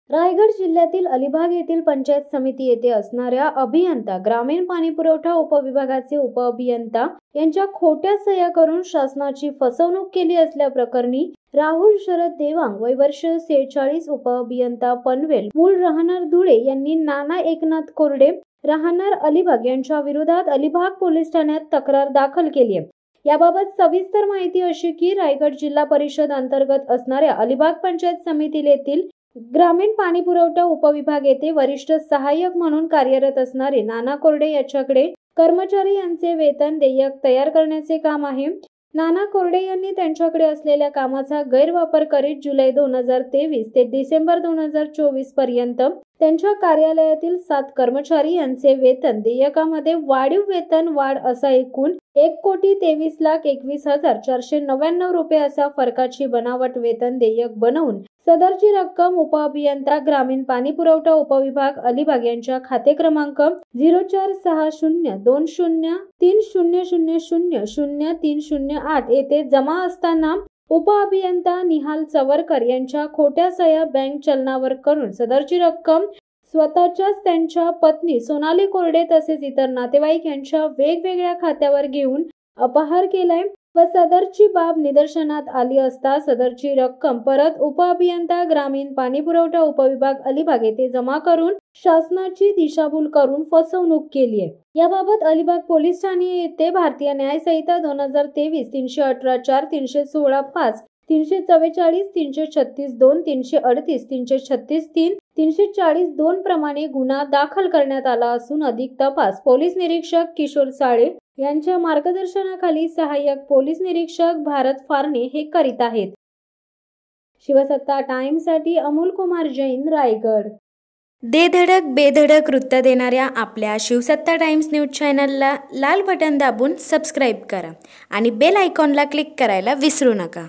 रायगड जिल्ह्यातील अलिबाग येथील पंचायत समिती येथे असणाऱ्या अभियंता ग्रामीण पाणीपुरवठा उपविभागाचे उपअभियंता यांच्या खोट्या सह्या करून शासनाची फसवणूक केली असल्याप्रकरणी राहुल शरद देवांग वय वर्ष 46 उपअभियंता पनवेल मूळ राहणार धुळे यांनी नाना एकनाथ कोरडे राहणार अलिबाग यांच्या विरोधात अलिबाग पोलीस ठाण्यात तक्रार दाखल केली आहे। याबाबत सविस्तर माहिती अशी की रायगड जिल्हा परिषद अंतर्गत असणाऱ्या अलिबाग पंचायत समिती येथील ग्रामीण पाणीपुरवठा उपविभाग येथे वरिष्ठ सहाय्यक म्हणून कार्यरत असणारे नाना कोरडे याच्याकडे कर्मचारी यांचे वेतन देयक तयार करण्याचे काम आहे। नाना कोरडे यांनी त्यांच्याकडे असलेल्या कामाचा गैरवापर करीत जुलै 2023 ते डिसेंबर 2024 पर्यंत त्यांच्या कार्यालयातील 7 कर्मचारी यांचे वेतन देयकामध्ये वाढीव वेतन वाढ असा एकूण 1,23,21,499 रुपये असा फरकाची बनावट वेतन देयक बनवून सदरची रक्कम उपअभियंता ग्रामीण पाणीपुरवठा उपविभाग अलिबाग यांच्या खाते क्रमांक 04602030000308 येथे जमा असताना उपअभियंता निहाल चवरकर यांच्या खोट्या सह्या बँक चलनावर करून सदरची रक्कम स्वतःच्याच त्यांच्या पत्नी सोनाली कोरडे तसेच इतर नातेवाईक यांच्या वेगवेगळ्या खात्यावर घेऊन अपहार केलाय व सदरची बाब निदर्शनात आली असता सदरची रक्कम परत उपअभियंता ग्रामीण पाणीपुरवठा उपविभाग अलिबाग येथे जमा करून शासनाची दिशाभूल करून फसवणूक केली आहे। याबाबत अलिबाग पोलीस ठाणे येथे भारतीय न्याय संहिता 2023 318 316 5 344 336 2 338 336 3 340 2 प्रमाणे गुन्हा दाखल करण्यात आला असून अधिक तपास पोलीस निरीक्षक किशोर साळे यांच्या मार्गदर्शनाखाली सहाय्यक पोलीस निरीक्षक भारत फारणे हे करीत आहेत। शिवसत्ता टाइम्स साठी अमोल कुमार जैन, रायगड। दे धडक बेधडक वृत्त देणाऱ्या आपल्या शिवसत्ता टाइम्स न्यूज चॅनलला लाल बटन दाबून सबस्क्राईब करा आणि बेल आयकॉनला क्लिक करायला विसरू नका।